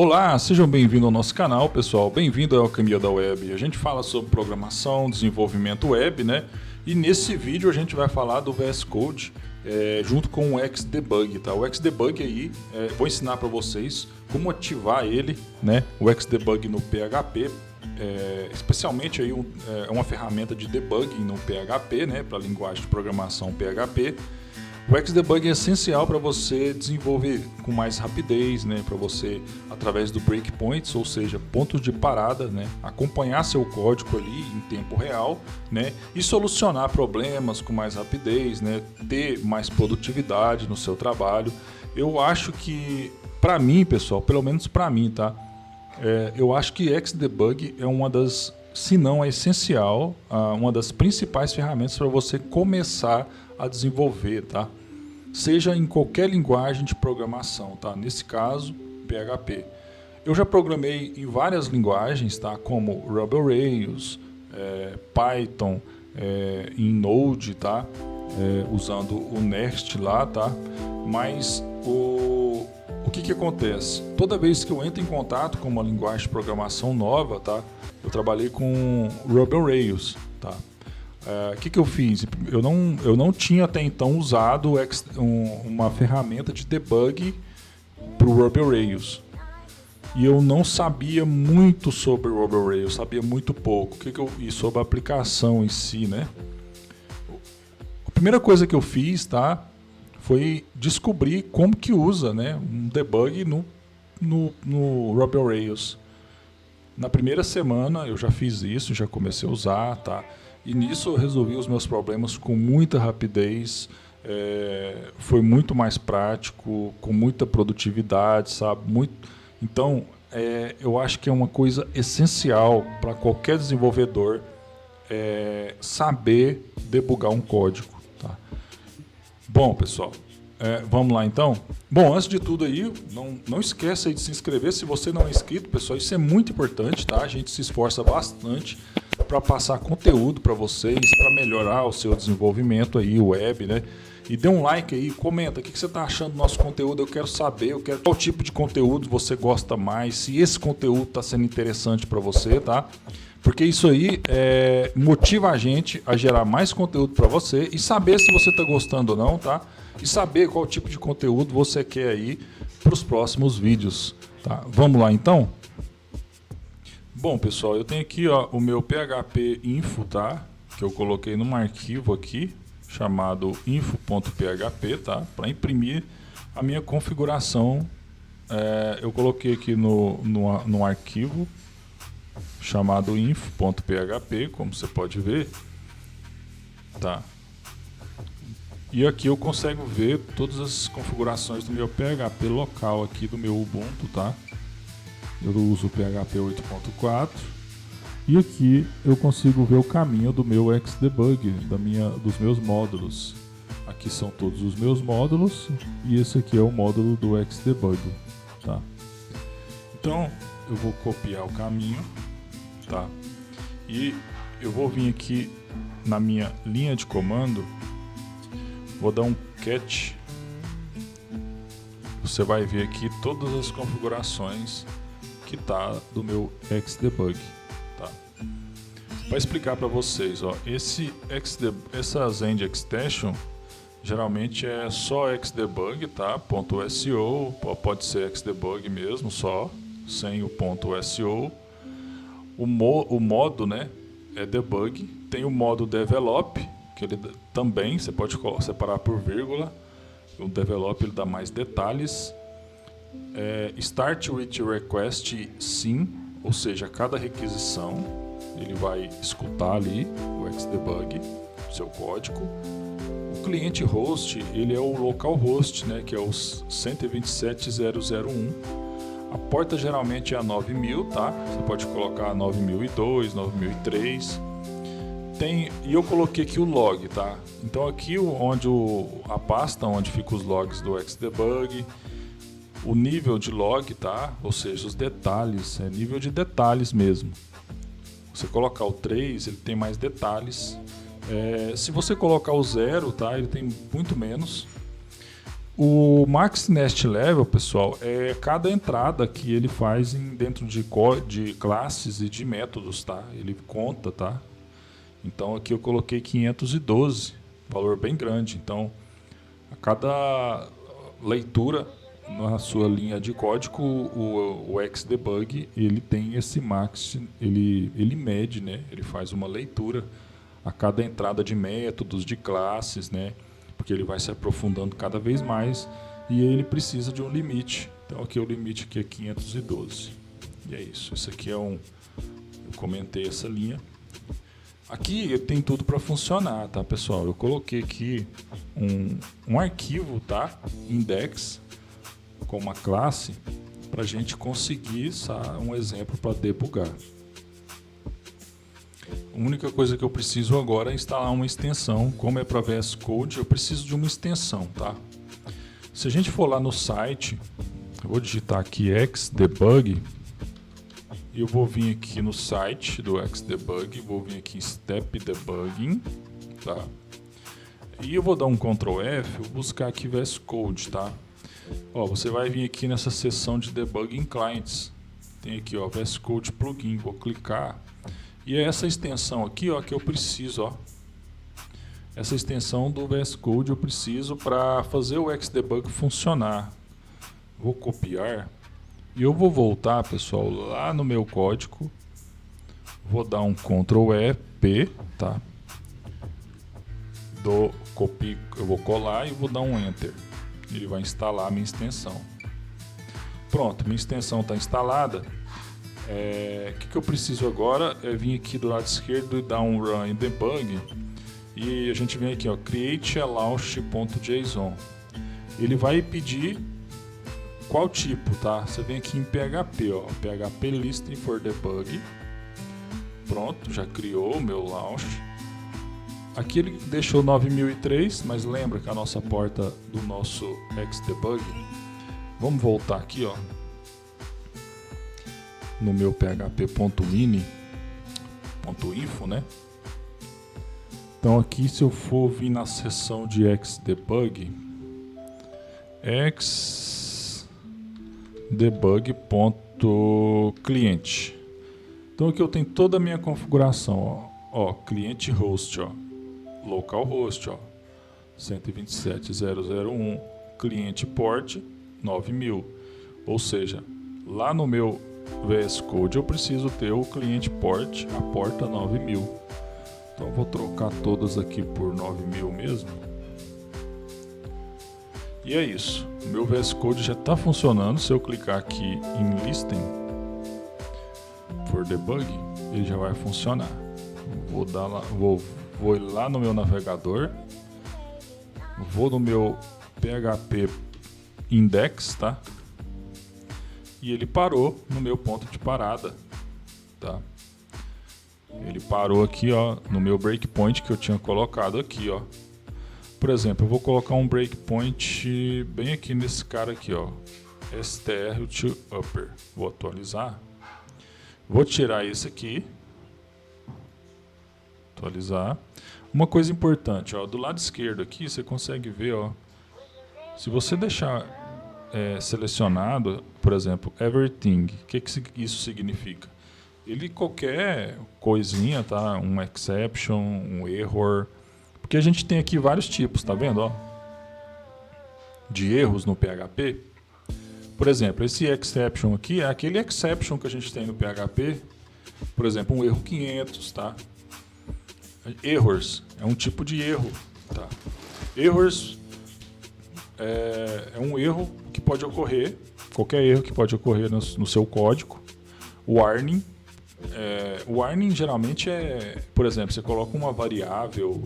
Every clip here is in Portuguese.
Olá, sejam bem-vindos ao nosso canal, pessoal. Bem-vindo ao Alquimia da Web. A gente fala sobre programação, desenvolvimento web, né? E nesse vídeo a gente vai falar do VS Code junto com o Xdebug, tá? O Xdebug aí, vou ensinar para vocês como ativar ele, né? O Xdebug no PHP, especialmente aí uma ferramenta de debugging no PHP, né? Para a linguagem de programação PHP. O Xdebug é essencial para você desenvolver com mais rapidez, né? Para você, através do breakpoints, ou seja, pontos de parada, né? Acompanhar seu código ali em tempo real, né? E solucionar problemas com mais rapidez, né? Ter mais produtividade no seu trabalho. Eu acho que, para mim, pessoal, pelo menos para mim, tá? Eu acho que Xdebug é uma das, se não é essencial, uma das principais ferramentas para você começar a desenvolver, tá? Seja em qualquer linguagem de programação, tá? Nesse caso, PHP. Eu já programei em várias linguagens, tá? Como Ruby on Rails, Python, em Node, tá? Usando o Next lá, tá? Mas o que acontece? Toda vez que eu entro em contato com uma linguagem de programação nova, tá? Eu trabalhei com Ruby on Rails, tá? O que eu fiz? Eu não tinha até então usado uma ferramenta de debug para o Ruby on Rails. E eu não sabia muito sobre o Ruby on Rails, sabia muito pouco. E sobre a aplicação em si, né? A primeira coisa que eu fiz, tá? Foi descobrir como que usa, né? Um debug no Ruby on Rails. Na primeira semana eu já fiz isso, já comecei a usar, tá? E nisso eu resolvi os meus problemas com muita rapidez, foi muito mais prático, com muita produtividade, sabe? Então, eu acho que é uma coisa essencial para qualquer desenvolvedor saber debugar um código, tá? Bom, pessoal, vamos lá então? Bom, antes de tudo aí, não esqueça aí de se inscrever se você não é inscrito, pessoal, isso é muito importante, tá? A gente se esforça bastante para passar conteúdo para vocês, para melhorar o seu desenvolvimento aí, web, né? E dê um like aí, comenta o que você está achando do nosso conteúdo, eu quero saber, qual tipo de conteúdo você gosta mais, se esse conteúdo está sendo interessante para você, tá? Porque isso aí motiva a gente a gerar mais conteúdo para você e saber se você está gostando ou não, tá? E saber qual tipo de conteúdo você quer aí para os próximos vídeos, tá? Vamos lá então? Bom, pessoal, eu tenho aqui ó, o meu PHP info, tá? Que eu coloquei num arquivo aqui chamado info.php, tá? Para imprimir a minha configuração, eu coloquei aqui no arquivo chamado info.php, como você pode ver, tá? E aqui eu consigo ver todas as configurações do meu PHP local aqui do meu Ubuntu, tá? Eu uso o PHP 8.4 e aqui eu consigo ver o caminho do meu Xdebug, dos meus módulos. Aqui são todos os meus módulos e esse aqui é o módulo do Xdebug, tá? Então eu vou copiar o caminho, tá? E eu vou vir aqui na minha linha de comando, vou dar um cat. Você vai ver aqui todas as configurações que tá do meu Xdebug, tá? Para explicar para vocês, ó, essa Zend Extension geralmente é só Xdebug, tá? .so, pode ser Xdebug mesmo, só sem o .so. O modo, né, é debug. Tem o modo develop, que ele também você pode separar por vírgula. O develop ele dá mais detalhes. Start with request sim, ou seja, cada requisição ele vai escutar ali o Xdebug, seu código. O cliente host ele é o localhost, né, que é o 127.0.0.1. A porta geralmente é a 9000, tá? Você pode colocar 9002, 9003. E eu coloquei aqui o log, tá? Então aqui onde a pasta onde fica os logs do Xdebug, o nível de log, tá? Ou seja, os detalhes, nível de detalhes mesmo. Você colocar o 3, ele tem mais detalhes. Se você colocar o 0, tá? Ele tem muito menos. O Max Nest Level, pessoal, é cada entrada que ele faz dentro de classes e de métodos, tá? Ele conta, tá? Então aqui eu coloquei 512, valor bem grande. Então, a cada leitura na sua linha de código, o Xdebug, ele tem esse max, ele mede, né? Ele faz uma leitura a cada entrada de métodos, de classes, né? Porque ele vai se aprofundando cada vez mais e ele precisa de um limite. Então aqui o limite aqui é 512. E é isso. Esse aqui é eu comentei essa linha. Aqui tem tudo para funcionar, tá, pessoal? Eu coloquei aqui um arquivo, tá? Index com uma classe para a gente conseguir um exemplo para debugar. A única coisa que eu preciso agora é instalar uma extensão. Como é para VS Code, eu preciso de uma extensão, tá? Se a gente for lá no site, eu vou digitar aqui Xdebug e eu vou vir aqui no site do Xdebug, vou vir aqui em Step Debugging, tá? E eu vou dar um Ctrl F, vou buscar aqui VS Code, tá? Ó, você vai vir aqui nessa seção de Debugging Clients. Tem aqui, ó, VS Code Plugin, vou clicar. E é essa extensão aqui, ó, que eu preciso, ó. Essa extensão do VS Code eu preciso para fazer o Xdebug funcionar. Vou copiar e eu vou voltar, pessoal, lá no meu código. Vou dar um Ctrl E, P, tá? Eu vou colar e vou dar um Enter. Ele vai instalar a minha extensão. Pronto, minha extensão está instalada. O que eu preciso agora é vir aqui do lado esquerdo e dar um Run em Debug. E a gente vem aqui, ó, create a launch.json. Ele vai pedir qual tipo, tá? Você vem aqui em PHP, ó, PHP Listing for Debug. Pronto, já criou o meu launch. Aqui ele deixou 9003, mas lembra que a nossa porta do nosso Xdebug. Vamos voltar aqui, ó, no meu php.ini.info, né? Então aqui, se eu for vir na seção de Xdebug, xdebug.client. Então aqui eu tenho toda a minha configuração, ó, cliente host, ó, localhost, ó, 127.0.0.1, cliente port 9000. Ou seja, lá no meu VS Code eu preciso ter o cliente port, a porta 9000. Então eu vou trocar todas aqui por 9000 mesmo. E é isso. O meu VS Code já está funcionando. Se eu clicar aqui em Listing for Debug, ele já vai funcionar. Vou ir lá no meu navegador, vou no meu PHP Index, tá? E ele parou no meu ponto de parada, tá? Ele parou aqui, ó, no meu breakpoint que eu tinha colocado aqui, ó. Por exemplo, eu vou colocar um breakpoint bem aqui nesse cara aqui, ó, str to upper. Vou atualizar. Vou tirar esse aqui. Atualizar. Uma coisa importante, ó, do lado esquerdo aqui você consegue ver, ó, se você deixar selecionado, por exemplo, everything, o que isso significa? Ele, qualquer coisinha, tá? Um exception, um error, porque a gente tem aqui vários tipos, tá vendo, ó, de erros no PHP. Por exemplo, esse exception aqui é aquele exception que a gente tem no PHP, por exemplo, um erro 500, tá? Errors é um tipo de erro, tá? Errors é um erro que pode ocorrer, qualquer erro que pode ocorrer no seu código. Warning, warning geralmente por exemplo, você coloca uma variável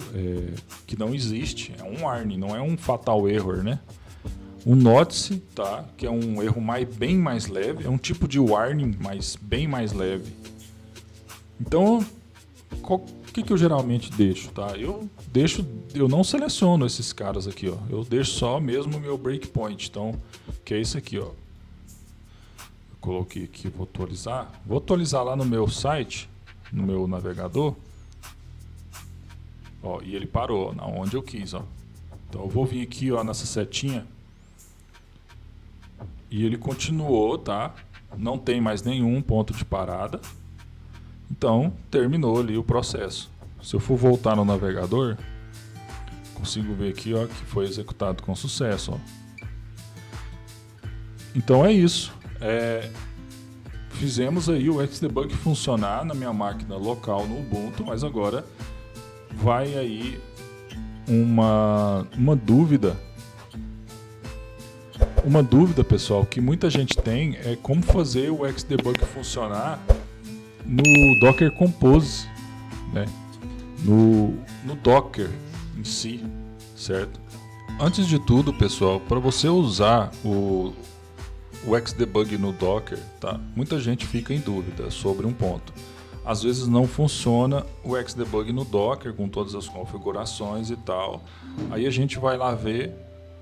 que não existe, é um warning, não é um fatal error, né? Um notice, tá? Que é um erro bem mais leve, é um tipo de warning, mas bem mais leve. Então, o que eu geralmente deixo, tá? Eu não seleciono esses caras aqui, ó. Eu deixo só mesmo o meu breakpoint, então, que é isso aqui, ó. Eu coloquei aqui, vou atualizar lá no meu site, no meu navegador, ó, e ele parou, na onde eu quis, ó. Então eu vou vir aqui, ó, nessa setinha e ele continuou, tá? Não tem mais nenhum ponto de parada. Então, terminou ali o processo. Se eu for voltar no navegador, consigo ver aqui, ó, que foi executado com sucesso, ó. Então é isso. Fizemos aí o Xdebug funcionar na minha máquina local no Ubuntu, mas agora vai aí uma dúvida. Uma dúvida, pessoal, que muita gente tem é como fazer o Xdebug funcionar no Docker Compose, né? No Docker em si, certo? Antes de tudo, pessoal, para você usar o Xdebug no Docker, tá? Muita gente fica em dúvida sobre um ponto. Às vezes não funciona o Xdebug no Docker com todas as configurações e tal. Aí a gente vai lá ver,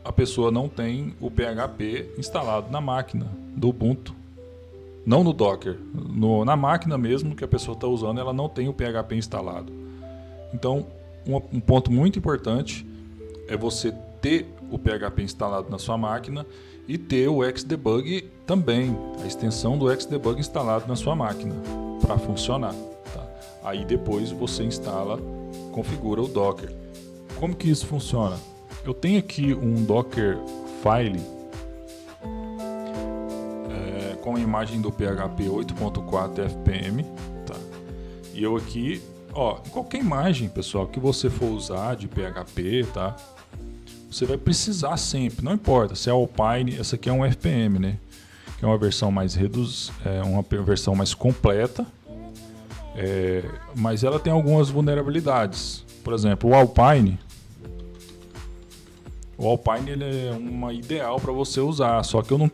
a pessoa não tem o PHP instalado na máquina do Ubuntu. Não no Docker, na máquina mesmo que a pessoa está usando, ela não tem o PHP instalado. Então, um ponto muito importante é você ter o PHP instalado na sua máquina e ter o Xdebug também, a extensão do Xdebug instalado na sua máquina para funcionar. Tá? Aí depois você instala, configura o Docker. Como que isso funciona? Eu tenho aqui um Docker file com a imagem do PHP 8.4 FPM, tá? E eu aqui, ó, qualquer imagem, pessoal, que você for usar de PHP, tá? Você vai precisar sempre, não importa se é Alpine, essa aqui é um FPM, né? Que é uma versão mais uma versão mais completa, mas ela tem algumas vulnerabilidades. Por exemplo, o Alpine ele é uma ideal para você usar, só que eu não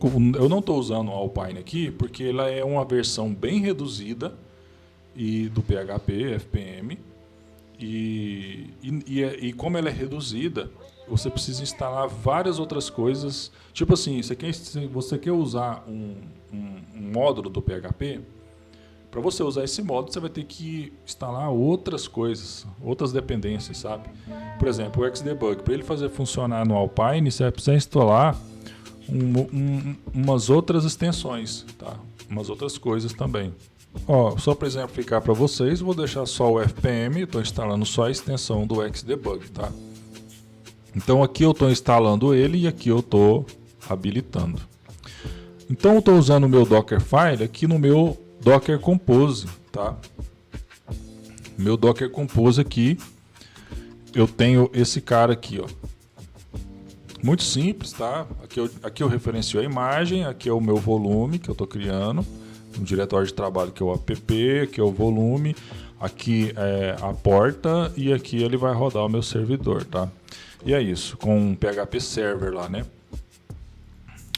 estou usando o Alpine aqui porque ela é uma versão bem reduzida do PHP FPM e como ela é reduzida, você precisa instalar várias outras coisas. Tipo assim, você quer usar um módulo do PHP, para você usar esse módulo, você vai ter que instalar outras coisas, outras dependências, sabe? Por exemplo, o Xdebug, para ele fazer funcionar no Alpine, você vai precisar instalar umas outras extensões, tá? Umas outras coisas também. Ó, só para exemplificar para vocês, vou deixar só o FPM, estou instalando só a extensão do Xdebug, tá? Então aqui eu estou instalando ele e aqui eu estou habilitando. Então eu estou usando o meu Dockerfile aqui no meu Docker Compose, tá? Meu Docker Compose aqui, eu tenho esse cara aqui, ó. Muito simples, tá? Aqui eu referencio a imagem, aqui é o meu volume que eu estou criando, um diretório de trabalho que é o app, aqui é o volume, aqui é a porta e aqui ele vai rodar o meu servidor, tá? E é isso, com um PHP Server lá, né?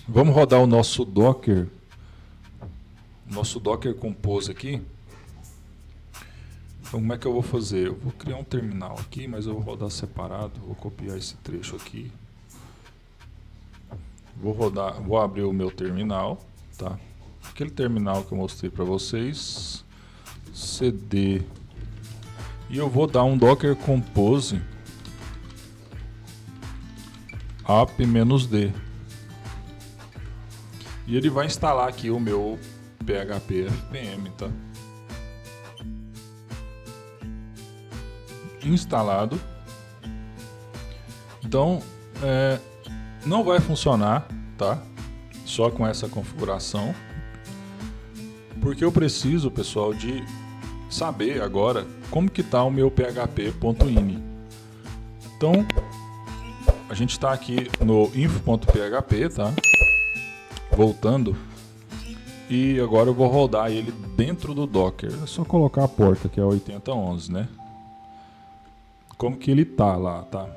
Vamos rodar o nosso Docker Compose aqui. Então como é que eu vou fazer? Eu vou criar um terminal aqui, mas eu vou rodar separado. Vou copiar esse trecho aqui. Vou abrir o meu terminal, tá? Aquele terminal que eu mostrei para vocês. CD. E eu vou dar um Docker Compose app-d. E ele vai instalar aqui o meu PHP FPM, tá? Instalado. Então, não vai funcionar, tá? Só com essa configuração. Porque eu preciso, pessoal, de saber agora como que tá o meu php.ini. Então, a gente está aqui no info.php, tá? Voltando. E agora eu vou rodar ele dentro do Docker. É só colocar a porta, que é 8011, né? Como que ele tá lá, tá?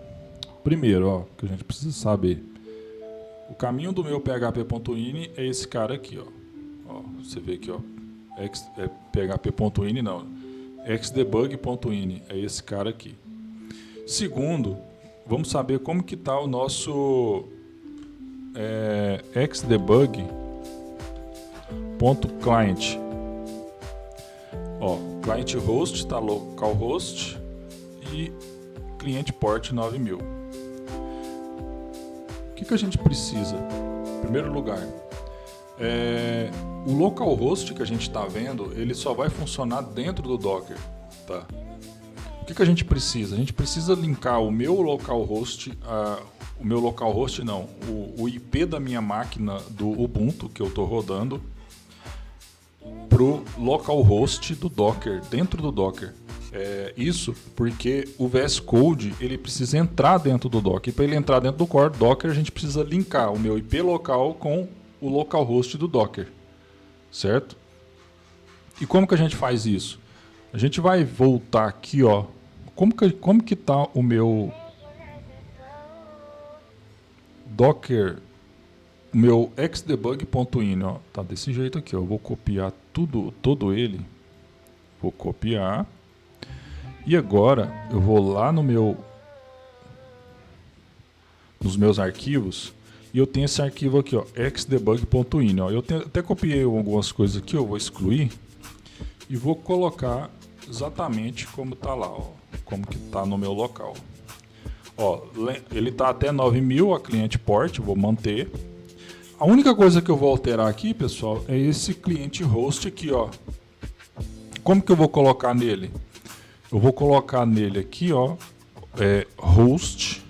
Primeiro, ó, que a gente precisa saber. O caminho do meu php.ini é esse cara aqui, ó. Ó, você vê aqui, ó. php.ini não. Xdebug.ini é esse cara aqui. Segundo, vamos saber como que tá o nosso Xdebug.client. Ó, client host está localhost e cliente port 9000. O que a gente precisa? Em primeiro lugar, O localhost que a gente está vendo, ele só vai funcionar dentro do Docker, tá? O que a gente precisa? A gente precisa linkar o meu localhost, o IP da minha máquina do Ubuntu que eu estou rodando, pro localhost do Docker, dentro do Docker. Isso porque o VS Code ele precisa entrar dentro do Docker. E para ele entrar dentro do core Docker, a gente precisa linkar o meu IP local com o localhost do Docker, certo? E como que a gente faz isso? A gente vai voltar aqui, ó. Como que tá o meu Docker, o meu xdebug.ini, ó, tá desse jeito aqui, ó. Eu vou copiar todo ele. Vou copiar. E agora eu vou lá nos meus arquivos e eu tenho esse arquivo aqui, ó, xdebug.ini, ó. Eu até copiei algumas coisas aqui, eu vou excluir e vou colocar exatamente como tá lá, ó, como que tá no meu local. Ó, ele tá até 9000 a cliente port, vou manter. A única coisa que eu vou alterar aqui, pessoal, é esse cliente host aqui, ó. Como que eu vou colocar nele? Eu vou colocar nele aqui, ó, host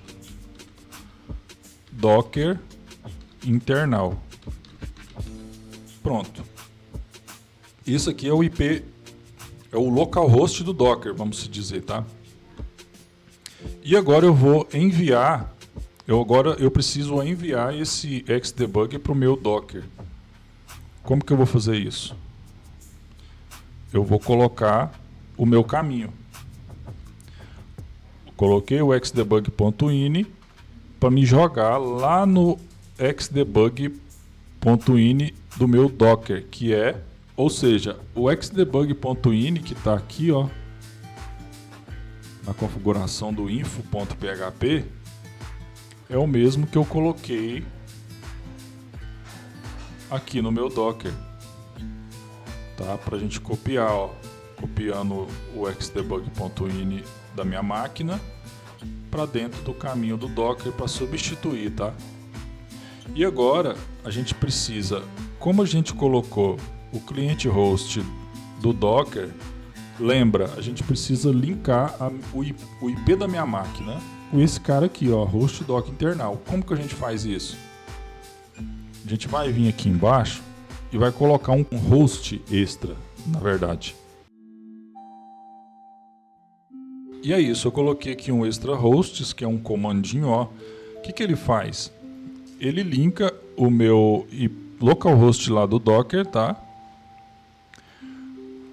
docker internal. Pronto. Isso aqui é o IP, é o localhost do Docker, vamos se dizer, tá? E agora eu vou enviar, eu preciso enviar esse xdebug para o meu Docker. Como que eu vou fazer isso? Eu vou colocar o meu caminho. Coloquei o xdebug.ini para me jogar lá no xdebug.ini do meu Docker, que é, ou seja, o xdebug.ini que está aqui, ó, na configuração do info.php, é o mesmo que eu coloquei aqui no meu Docker, tá? Para a gente copiar, ó, copiando o xdebug.ini da minha máquina para dentro do caminho do Docker para substituir, tá? E agora a gente precisa, como a gente colocou o cliente host do Docker, lembra, a gente precisa linkar o IP da minha máquina com esse cara aqui, ó, host docker internal. Como que a gente faz isso? A gente vai vir aqui embaixo e vai colocar um host extra, na verdade. E é isso, eu coloquei aqui um extra hosts, que é um comandinho, ó. O que ele faz? Ele linka o meu localhost lá do Docker, tá?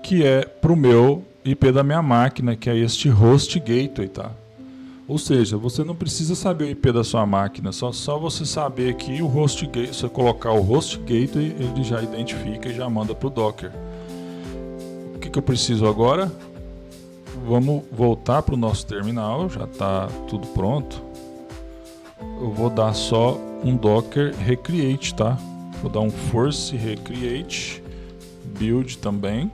Que é pro meu IP da minha máquina, que é este host gateway, tá? Ou seja, você não precisa saber o IP da sua máquina, só você saber que o host gateway, você colocar o host gateway, ele já identifica e já manda pro Docker. O que eu preciso agora? Vamos voltar para o nosso terminal, já está tudo pronto. Eu vou dar só um docker recreate, tá? Vou dar um force recreate build também.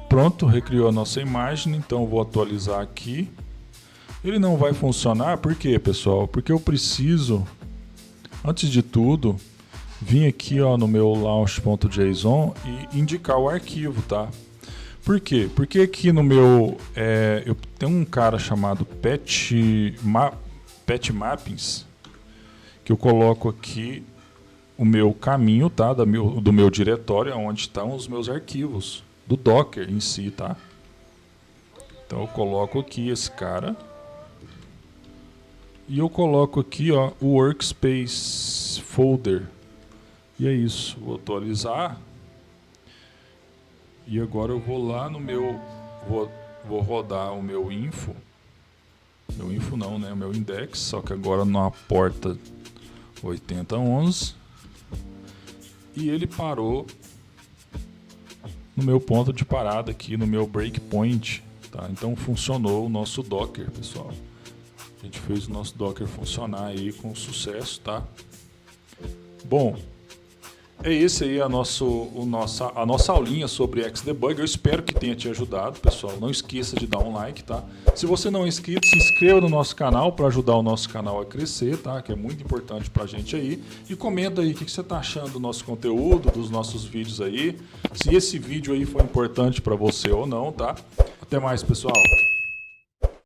Pronto, recriou a nossa imagem, então eu vou atualizar aqui. Ele não vai funcionar, por quê, pessoal? Porque eu preciso, antes de tudo, vir aqui, ó, no meu launch.json e indicar o arquivo, tá? Por quê? Porque aqui no meu, eu tenho um cara chamado patchmappings, que eu coloco aqui o meu caminho, tá? Do meu diretório, onde estão os meus arquivos, do Docker em si, tá? Então eu coloco aqui esse cara, e eu coloco aqui, ó, o workspace folder, e é isso, vou atualizar. E agora eu vou lá no meu, vou rodar o meu info não, né, o meu index, só que agora na porta 8011, e ele parou no meu ponto de parada aqui, no meu breakpoint, tá? Então funcionou o nosso Docker, pessoal. A gente fez o nosso Docker funcionar aí com sucesso, tá? Bom, É esse aí a nossa aulinha sobre Xdebug. Eu espero que tenha te ajudado, pessoal. Não esqueça de dar um like, tá? Se você não é inscrito, se inscreva no nosso canal para ajudar o nosso canal a crescer, tá? Que é muito importante pra gente aí. E comenta aí o que você tá achando do nosso conteúdo, dos nossos vídeos aí. Se esse vídeo aí foi importante para você ou não, tá? Até mais, pessoal.